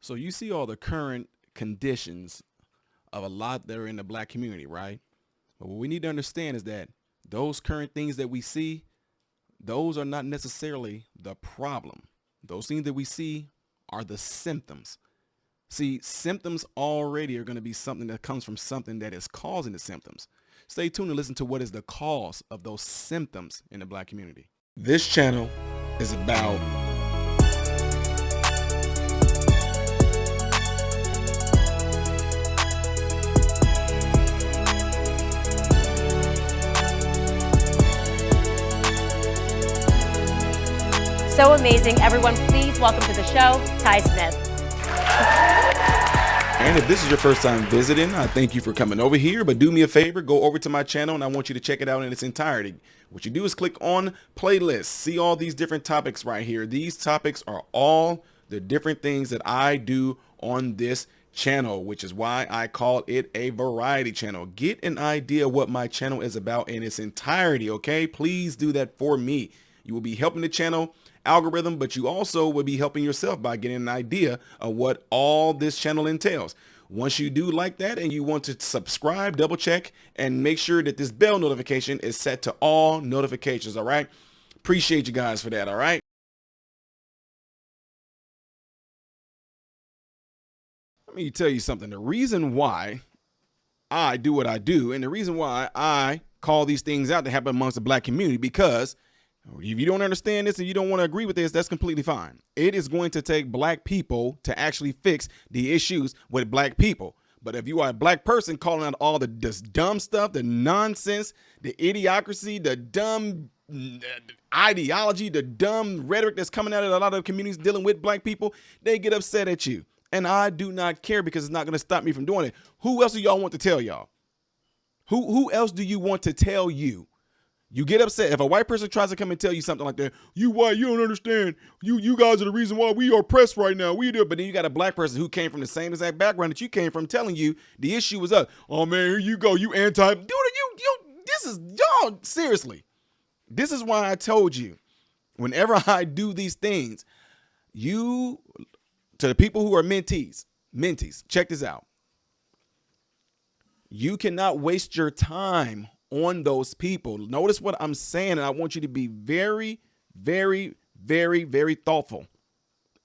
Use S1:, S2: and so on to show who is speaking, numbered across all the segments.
S1: So you see all the current conditions of a lot that are in the black community, right? But what we need to understand is that those current things that we see, those are not necessarily the problem. Those things that we see are the symptoms. See, symptoms already are going to be something that comes from something that is causing the symptoms. Stay tuned and listen to what is the cause of those symptoms in the black community. This channel is about
S2: So amazing. Everyone, please welcome to the show, Ty Smith.
S1: And if this is your first time visiting, I thank you for coming over here. But do me a favor, go over to my channel and I want you to check it out in its entirety. What you do is click on playlists. See all these different topics right here. These topics are all the different things that I do on this channel, which is why I call it a variety channel. Get an idea what my channel is about in its entirety, okay? Please do that for me. You will be helping the channel algorithm, but you also will be helping yourself by getting an idea of what all this channel entails. Once you do like that and you want to subscribe, double check and make sure that this bell notification is set to all notifications. All right. Appreciate you guys for that. All right. Let me tell you something. The reason why I do what I do and the reason why I call these things out to happen amongst the black community, because if you don't understand this and you don't want to agree with this, that's completely fine. It is going to take black people to actually fix the issues with black people. But if you are a black person calling out all this dumb stuff, the nonsense, the idiocracy, the dumb ideology, the dumb rhetoric that's coming out of a lot of communities dealing with black people, they get upset at you. And I do not care because it's not going to stop me from doing it. Who else do y'all want to tell y'all? Who else do you want to tell you? You get upset if a white person tries to come and tell you something like that. You white, you don't understand. You guys are the reason why we are oppressed right now. We do, but then you got a black person who came from the same exact background that you came from, telling you the issue was us. Oh man, here you go. You anti. Dude, this is y'all. Seriously, this is why I told you. Whenever I do these things, to the people who are mentees, check this out. You cannot waste your time on those people. Notice what I'm saying, and I want you to be very, very, very, very thoughtful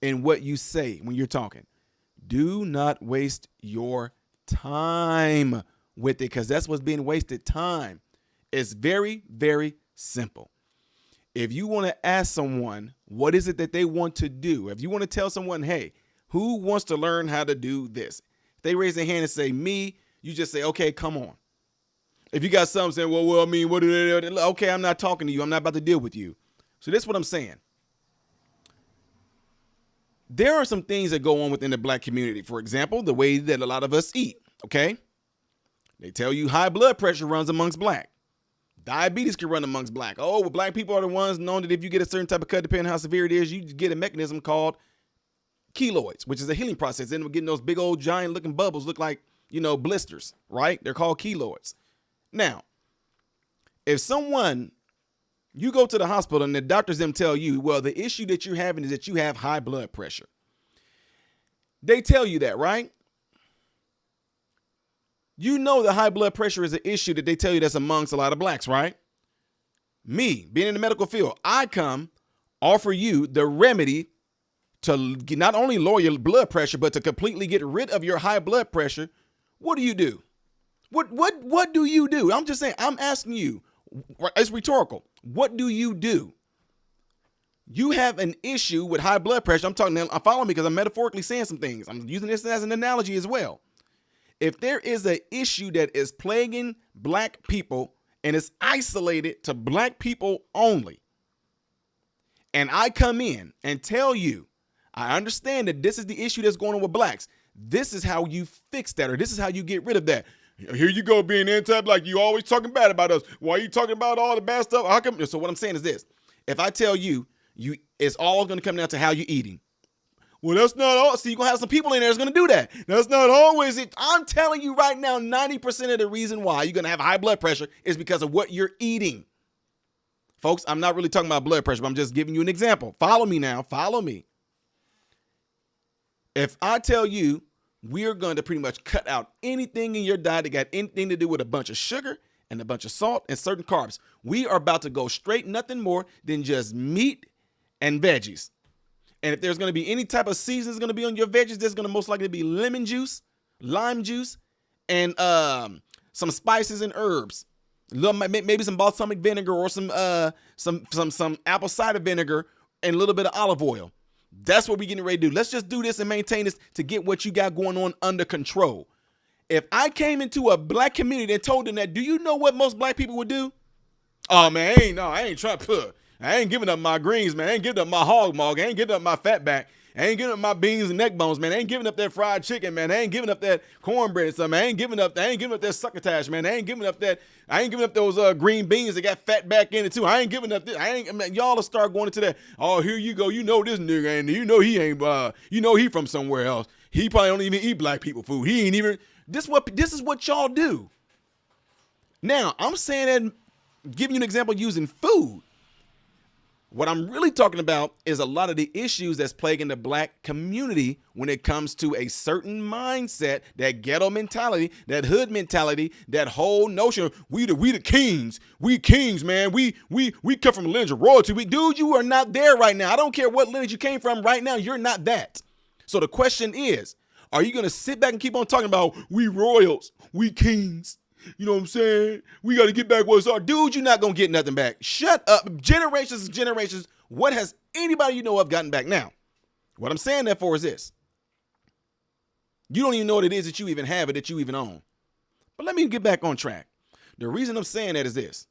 S1: in what you say when you're talking. Do not waste your time with it, because that's what's being wasted. Time. It's very, very simple. If you want to ask someone what is it that they want to do, if you want to tell someone, hey, who wants to learn how to do this? If they raise their hand and say me, you just say, okay, come on. If you got something saying, well, I mean, what do they? Okay, I'm not talking to you. I'm not about to deal with you. So this is what I'm saying. There are some things that go on within the black community. For example, the way that a lot of us eat, okay? They tell you high blood pressure runs amongst black. Diabetes can run amongst black. Oh, well, black people are the ones known that if you get a certain type of cut, depending on how severe it is, you get a mechanism called keloids, which is a healing process. Then we're getting those big old giant looking bubbles look like, blisters, right? They're called keloids. Now, if you go to the hospital and the doctors them tell you, well, the issue that you're having is that you have high blood pressure. They tell you that, right? You know that high blood pressure is an issue that they tell you that's amongst a lot of blacks, right? Me, being in the medical field, I come offer you the remedy to not only lower your blood pressure, but to completely get rid of your high blood pressure. What do you do? What do you do? I'm just saying, I'm asking you, it's rhetorical. What do you do? You have an issue with high blood pressure. I'm talking now, follow me because I'm metaphorically saying some things. I'm using this as an analogy as well. If there is an issue that is plaguing black people and it's isolated to black people only, and I come in and tell you, I understand that this is the issue that's going on with blacks. This is how you fix that, or this is how you get rid of that. Here you go, being anti-black. You always talking bad about us. Why are you talking about all the bad stuff? How come? So what I'm saying is this. If I tell you, it's all going to come down to how you're eating. Well, that's not all. See, you're going to have some people in there that's going to do that. That's not always it. I'm telling you right now, 90% of the reason why you're going to have high blood pressure is because of what you're eating. Folks, I'm not really talking about blood pressure, but I'm just giving you an example. Follow me now. Follow me. If I tell you we're going to pretty much cut out anything in your diet that got anything to do with a bunch of sugar and a bunch of salt and certain carbs, we are about to go straight nothing more than just meat and veggies. And if there's going to be any type of seasons going to be on your veggies, there's going to most likely be lemon juice, lime juice, and some spices and herbs. Maybe some balsamic vinegar or some apple cider vinegar and a little bit of olive oil. That's what we're getting ready to do. Let's just do this and maintain this to get what you got going on under control. If I came into a black community and told them that, do you know what most black people would do? Oh, man, I ain't trying to put. I ain't giving up my greens, man. I ain't giving up my hog mog. I ain't giving up my fat back. I ain't giving up my beans and neck bones, man. I ain't giving up that fried chicken, man. I ain't giving up that cornbread and stuff, man. I ain't giving up that succotash, man. I ain't giving up those green beans that got fat back in it too. I ain't giving up this. Y'all will start going into that. Oh, here you go. You know this nigga, and you know he ain't. You know he from somewhere else. He probably don't even eat black people food. He ain't even. This is what y'all do. Now I'm saying that, giving you an example using food. What I'm really talking about is a lot of the issues that's plaguing the black community when it comes to a certain mindset, that ghetto mentality, that hood mentality, that whole notion of we the kings. We kings, man. We come from a lineage of royalty. Dude, you are not there right now. I don't care what lineage you came from right now. You're not that. So the question is, are you going to sit back and keep on talking about we royals, we kings? You know what I'm saying? We got to get back what's our dude. You're not going to get nothing back. Shut up. Generations and generations. What has anybody you know of gotten back now? What I'm saying that for is this. You don't even know what it is that you even have or that you even own. But let me get back on track. The reason I'm saying that is this.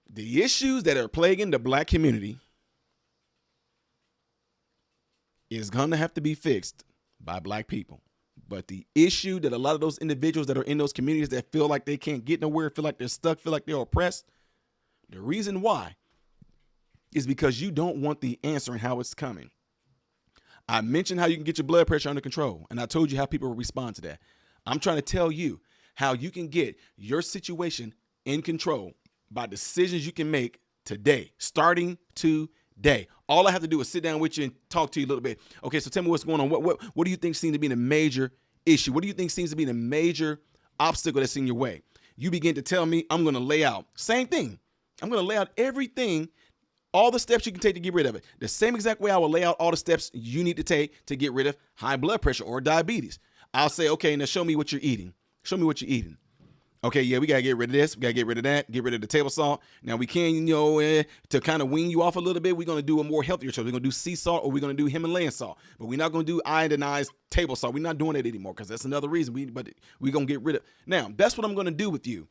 S1: The issues that are plaguing the black community is going to have to be fixed by black people. But the issue that a lot of those individuals that are in those communities that feel like they can't get nowhere, feel like they're stuck, feel like they're oppressed, the reason why is because you don't want the answer and how it's coming. I mentioned how you can get your blood pressure under control, and I told you how people will respond to that. I'm trying to tell you how you can get your situation in control by decisions you can make today, starting today. All I have to do is sit down with you and talk to you a little bit. Okay, so tell me what's going on. What do you think seems to be the major issue? What do you think seems to be the major obstacle that's in your way? You begin to tell me, I'm going to lay out. Same thing. I'm going to lay out everything, all the steps you can take to get rid of it. The same exact way I will lay out all the steps you need to take to get rid of high blood pressure or diabetes. I'll say, okay, now show me what you're eating. Show me what you're eating. Okay, yeah, we got to get rid of this. We got to get rid of that. Get rid of the table salt. Now, we can, to kind of wean you off a little bit, we're going to do a more healthier choice. We're going to do sea salt or we're going to do Himalayan salt. But we're not going to do iodinized table salt. We're not doing that anymore because that's another reason. But we're going to get rid of. Now, that's what I'm going to do with you.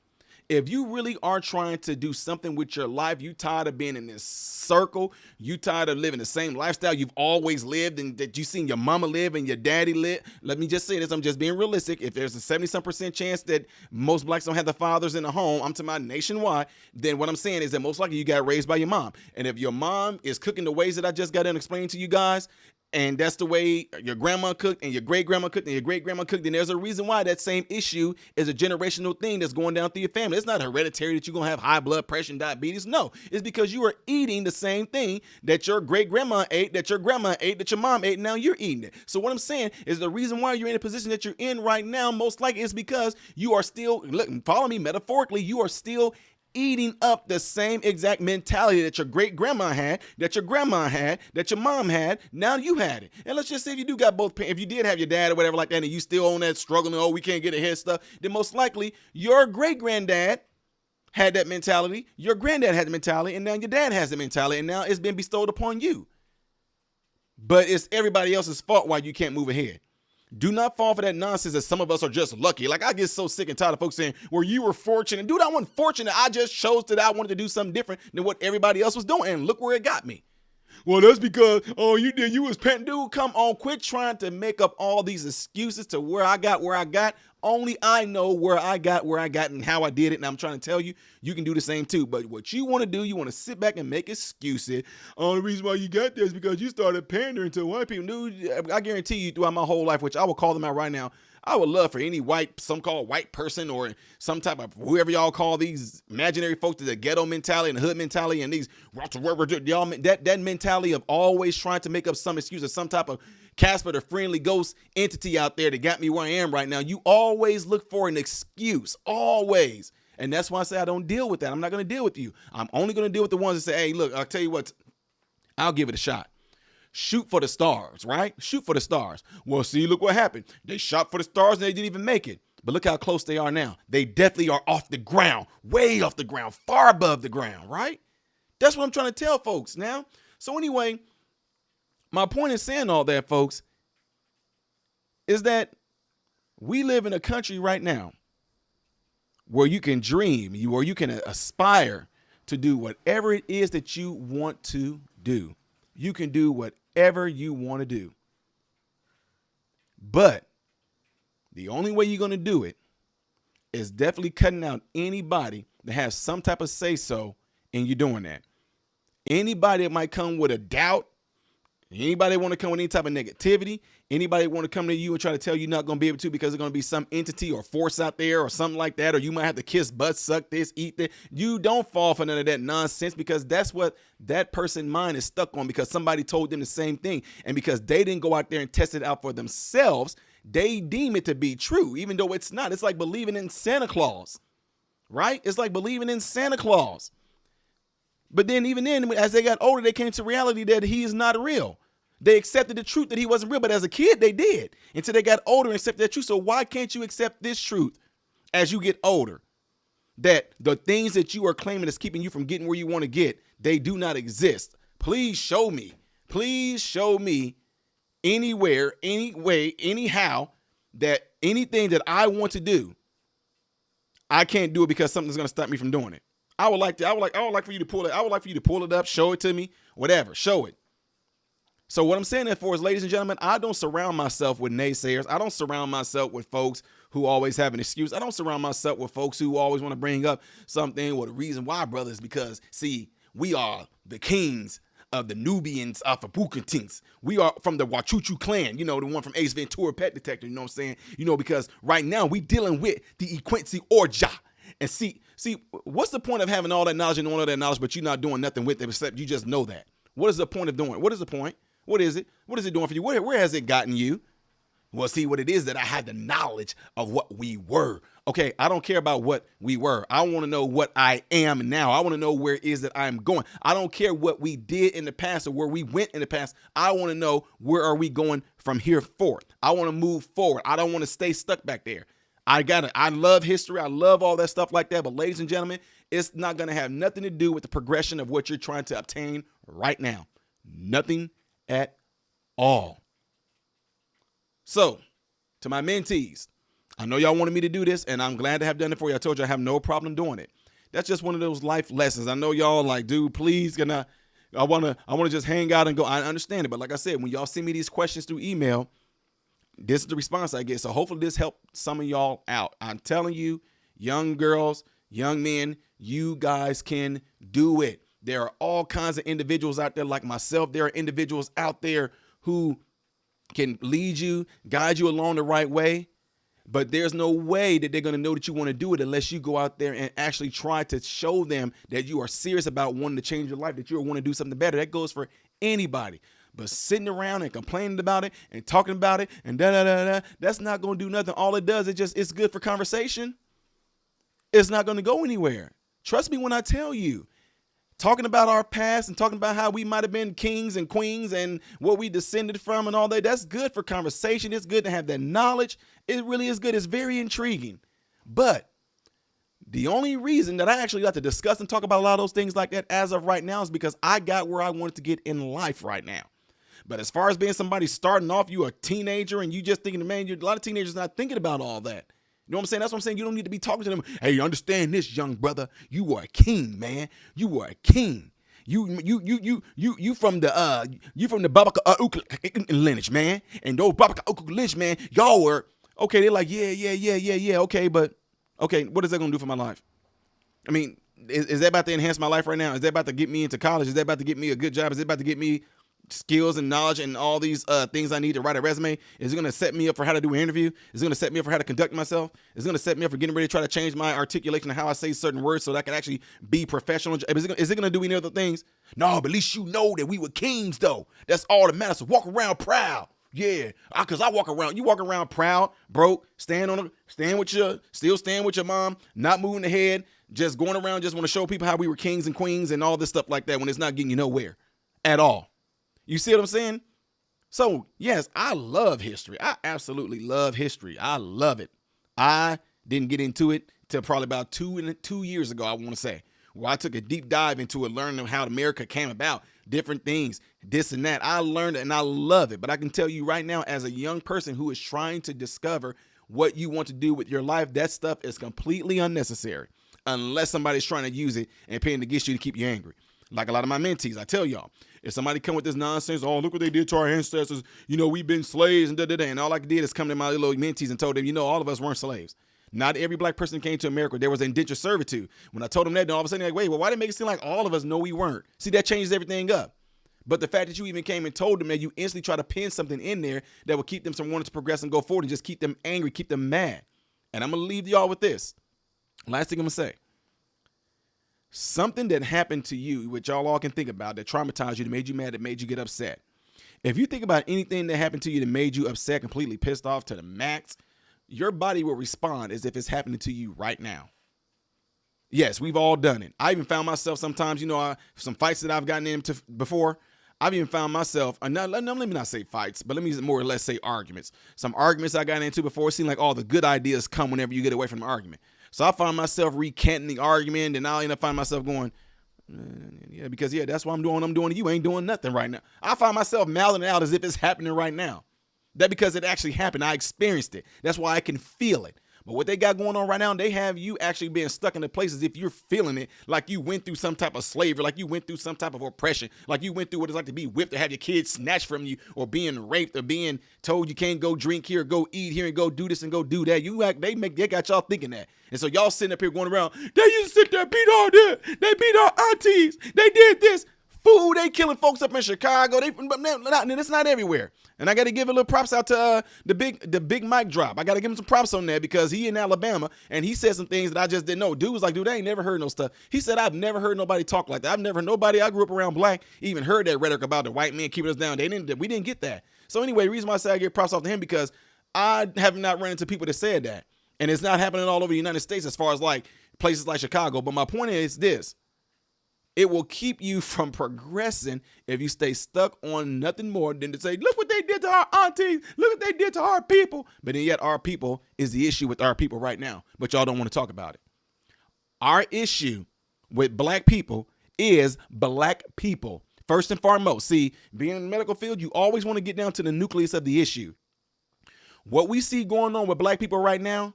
S1: If you really are trying to do something with your life, you tired of being in this circle, you tired of living the same lifestyle you've always lived and that you seen your mama live and your daddy live. Let me just say this. I'm just being realistic. If there's a 70-some% chance that most blacks don't have the fathers in the home, I'm talking about nationwide, then what I'm saying is that most likely you got raised by your mom. And if your mom is cooking the ways that I just got done explaining to you guys, and that's the way your grandma cooked and your great-grandma cooked and your great-grandma cooked, then there's a reason why that same issue is a generational thing that's going down through your family. It's not hereditary that you're going to have high blood pressure and diabetes. No, it's because you are eating the same thing that your great-grandma ate, that your grandma ate, that your mom ate, and now you're eating it. So what I'm saying is the reason why you're in a position that you're in right now, most likely is because you are still, look, follow me metaphorically, you are still eating up the same exact mentality that your great grandma had, that your grandma had, that your mom had. Now you had it. And let's just say if you do got both, if you did have your dad or whatever like that, and you still on that struggling, oh, we can't get ahead stuff, then most likely your great granddad had that mentality, your granddad had the mentality, and now your dad has the mentality, and now it's been bestowed upon you. But it's everybody else's fault why you can't move ahead. Do not fall for that nonsense that some of us are just lucky. Like, I get so sick and tired of folks saying, well, you were fortunate. Dude, I wasn't fortunate. I just chose that I wanted to do something different than what everybody else was doing. And look where it got me. Well, that's because, oh, you was pet. Dude, come on, quit trying to make up all these excuses to where I got. Only I know where I got, and how I did it. And I'm trying to tell you, you can do the same too. But what you want to do, you want to sit back and make excuses. Only reason why you got there is because you started pandering to white people. Dude, I guarantee you throughout my whole life, which I will call them out right now, I would love for any some-called white person or some type of whoever y'all call these imaginary folks, the ghetto mentality and the hood mentality and these, that mentality of always trying to make up some excuse or some type of Casper, the friendly ghost entity out there that got me where I am right now. You always look for an excuse, always. And that's why I say I don't deal with that. I'm not going to deal with you. I'm only going to deal with the ones that say, hey, look, I'll tell you what, I'll give it a shot. Shoot for the stars, right? Shoot for the stars. Well, see, look what happened. They shot for the stars and they didn't even make it. But look how close they are now. They definitely are off the ground, way off the ground, far above the ground, right? That's what I'm trying to tell folks now. So anyway, my point in saying all that, folks, is that we live in a country right now where you can dream, where you can aspire to do whatever it is that you want to do. You can do whatever you want to do. But the only way you're going to do it is definitely cutting out anybody that has some type of say-so in you doing that. Anybody that might come with a doubt, anybody want to come with any type of negativity, anybody want to come to you and try to tell you not going to be able to because there's going to be some entity or force out there or something like that, or you might have to kiss butt, suck this, eat that. You don't fall for none of that nonsense because that's what that person's mind is stuck on because somebody told them the same thing. And because they didn't go out there and test it out for themselves, they deem it to be true, even though it's not. It's like believing in Santa Claus, right? It's like believing in Santa Claus. But then even then, as they got older, they came to reality that he is not real. They accepted the truth that he wasn't real, but as a kid, they did until they got older and accepted that truth. So why can't you accept this truth as you get older? That the things that you are claiming is keeping you from getting where you want to get, they do not exist. Please show me. Please show me anywhere, any way, anyhow, that anything that I want to do, I can't do it because something's going to stop me from doing it. I would like for you to pull it. I would like for you to pull it up, show it to me, whatever, show it. So what I'm saying that for is, ladies and gentlemen, I don't surround myself with naysayers. I don't surround myself with folks who always have an excuse. I don't surround myself with folks who always want to bring up something. Well, the reason why, brother, is because, see, we are the kings of the Nubians of Abukantins. We are from the Wachuchu clan, the one from Ace Ventura Pet Detective, you know what I'm saying? Because right now we dealing with the Equency Orja. And see, what's the point of having all that knowledge and all that knowledge, but you're not doing nothing with it except you just know that? What is the point of doing it? What is the point? What is it? What is it doing for you? Where has it gotten you? Well, see, what it is that I had the knowledge of what we were. Okay, I don't care about what we were. I want to know what I am now. I want to know where it is that I'm going. I don't care what we did in the past or where we went in the past. I want to know where are we going from here forth. I want to move forward. I don't want to stay stuck back there. I love history. I love all that stuff like that. But ladies and gentlemen, it's not going to have nothing to do with the progression of what you're trying to obtain right now. Nothing at all. So, to my mentees, I know y'all wanted me to do this, and I'm glad to have done it for you. I told you I have no problem doing it. That's just one of those life lessons. I know y'all like, dude, please, I want to just hang out and go. I understand it, but like I said, when y'all send me these questions through email, this is the response I get. So hopefully this helped some of y'all out. I'm telling you, young girls, young men, you guys can do it. There are all kinds of individuals out there like myself. There are individuals out there who can lead you, guide you along the right way. But there's no way that they're going to know that you want to do it unless you go out there and actually try to show them that you are serious about wanting to change your life, that you want to do something better. That goes for anybody. But sitting around and complaining about it and talking about it and that's not going to do nothing. All it does is it's good for conversation. It's not going to go anywhere. Trust me when I tell you. Talking about our past and talking about how we might have been kings and queens and what we descended from and all that, that's good for conversation. It's good to have that knowledge. It really is good. It's very intriguing. But the only reason that I actually got to discuss and talk about a lot of those things like that as of right now is because I got where I wanted to get in life right now. But as far as being somebody starting off, you a teenager and you just thinking, man, a lot of teenagers not thinking about all that. You know what I'm saying? That's what I'm saying. You don't need to be talking to them. Hey, understand this, young brother. You are a king, man. You are a king. You from the Babaka lineage, man. And those Babaka lineage, man, y'all were okay. They're like, yeah. Okay, but okay, what is that gonna do for my life? I mean, is that about to enhance my life right now? Is that about to get me into college? Is that about to get me a good job? Is it about to get me skills and knowledge and all these things I need to write a resume? Is it going to set me up for how to do an interview? Is it going to set me up for how to conduct myself? Is it going to set me up for getting ready to try to change my articulation of how I say certain words so that I can actually be professional? Is it going to do any other things? No, but at least you know that we were kings, though. That's all that matters. So walk around proud. Yeah, because I you walk around proud, broke, still stand with your mom, not moving ahead, just going around, just want to show people how we were kings and queens and all this stuff like that when it's not getting you nowhere at all. You see what I'm saying? So, yes, I love history. I absolutely love history. I love it. I didn't get into it till probably about 2 years ago, I want to say, where I took a deep dive into it, learning how America came about, different things, this and that. I learned it and I love it. But I can tell you right now, as a young person who is trying to discover what you want to do with your life, that stuff is completely unnecessary unless somebody's trying to use it and paying against you to keep you angry. Like a lot of my mentees, I tell y'all, if somebody come with this nonsense, oh, look what they did to our ancestors, we've been slaves and da-da-da, and all I did is come to my little mentees and told them, all of us weren't slaves. Not every black person that came to America, there was indentured servitude. When I told them that, then all of a sudden they're like, wait, well, why did it make it seem like all of us know we weren't? See, that changes everything up. But the fact that you even came and told them that, you instantly try to pin something in there that will keep them from wanting to progress and go forward and just keep them angry, keep them mad. And I'm going to leave y'all with this. Last thing I'm going to say. Something that happened to you, which y'all all can think about, that traumatized you, that made you mad, that made you get upset. If you think about anything that happened to you that made you upset, completely pissed off to the max, your body will respond as if it's happening to you right now. Yes, we've all done it. I even found myself sometimes, some fights that I've gotten into before, I've even found myself, let me not say fights, but let me more or less say arguments. Some arguments I got into before, it seemed like all the good ideas come whenever you get away from an argument. So I find myself recanting the argument, and I'll end up finding myself going, because that's what I'm doing. You ain't doing nothing right now. I find myself mouthing it out as if it's happening right now. That because it actually happened. I experienced it. That's why I can feel it. But what they got going on right now, they have you actually being stuck in the places if you're feeling it like you went through some type of slavery, like you went through some type of oppression, like you went through what it's like to be whipped or have your kids snatched from you or being raped or being told you can't go drink here, go eat here and go do this and go do that. They got y'all thinking that. And so y'all sitting up here going around, they used to sit there, beat all this. They beat our aunties. They did this. Fool, they killing folks up in Chicago. It's not everywhere. And I got to give a little props out to the big mic drop. I got to give him some props on that because he in Alabama and he said some things that I just didn't know. Dude was like, I ain't never heard no stuff. He said, I've never heard nobody talk like that. I grew up around black, even heard that rhetoric about the white man keeping us down. We didn't get that. So anyway, the reason why I say I get props off to him because I have not run into people that said that. And it's not happening all over the United States as far as like places like Chicago. But my point is this. It will keep you from progressing if you stay stuck on nothing more than to say, look what they did to our aunties. Look what they did to our people. But then yet our people is the issue with our people right now. But y'all don't want to talk about it. Our issue with black people is black people. First and foremost. See, being in the medical field, you always want to get down to the nucleus of the issue. What we see going on with black people right now,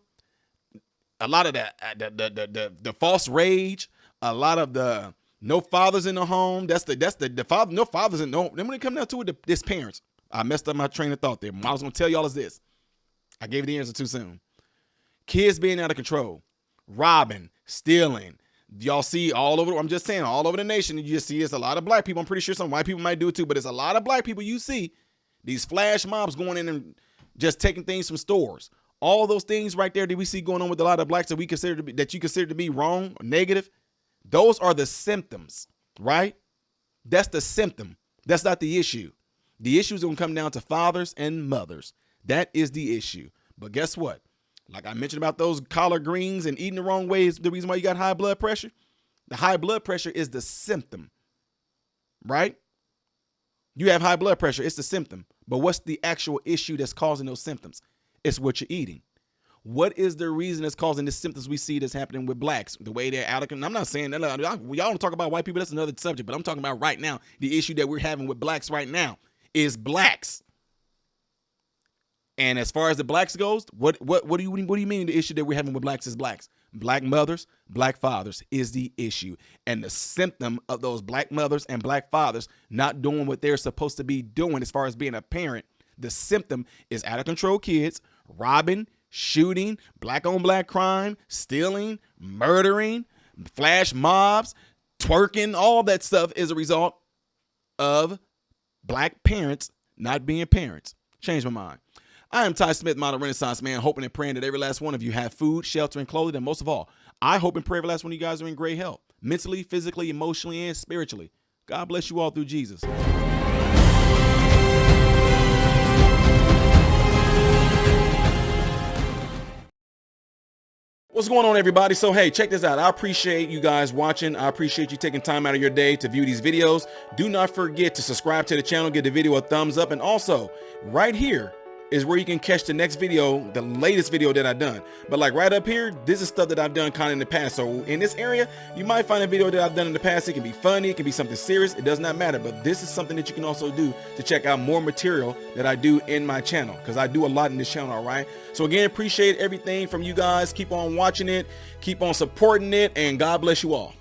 S1: a lot of the false rage, a lot of the no fathers in the home. That's the father. No fathers in the home. Then when it comes down to it, this parents. I messed up my train of thought there. I was gonna tell y'all is this. I gave the answer too soon. Kids being out of control, robbing, stealing. Y'all see all over. I'm just saying, all over the nation. You just see it's a lot of black people. I'm pretty sure some white people might do it too, but it's a lot of black people. You see these flash mobs going in and just taking things from stores. All those things right there that we see going on with a lot of blacks that you consider to be wrong or negative. Those are the symptoms, right? That's the symptom. That's not the issue. The issue is going to come down to fathers and mothers. That is the issue. But guess what? Like I mentioned about those collard greens and eating the wrong way is the reason why you got high blood pressure. The high blood pressure is the symptom, right? You have high blood pressure. It's the symptom. But what's the actual issue that's causing those symptoms? It's what you're eating. What is the reason that's causing the symptoms we see that's happening with blacks? The way they're out of control. I'm not saying that. Y'all don't talk about white people. That's another subject. But I'm talking about right now. The issue that we're having with blacks right now is blacks. And as far as the blacks goes, what do you mean the issue that we're having with blacks is blacks? Black mothers, black fathers is the issue. And the symptom of those black mothers and black fathers not doing what they're supposed to be doing as far as being a parent, the symptom is out of control kids, robbing, shooting, black on black crime, stealing, murdering, flash mobs, twerking, all that stuff is a result of black parents not being parents. Change my mind. I am Ty Smith, modern Renaissance man, hoping and praying that every last one of you have food, shelter, and clothing. And most of all, I hope and pray every last one of you guys are in great health, mentally, physically, emotionally, and spiritually. God bless you all through Jesus. What's going on, everybody? So, hey, check this out. I appreciate you guys watching. I appreciate you taking time out of your day to view these videos. Do not forget to subscribe to the channel, give the video a thumbs up, and also right here is where you can catch the next video, the latest video that I've done. But like right up here, this is stuff that I've done kind of in the past. So in this area, you might find a video that I've done in the past. It can be funny, it can be something serious, it does not matter. But this is something that you can also do to check out more material that I do in my channel, because I do a lot in this channel, all right? So again, appreciate everything from you guys. Keep on watching it, keep on supporting it, and God bless you all.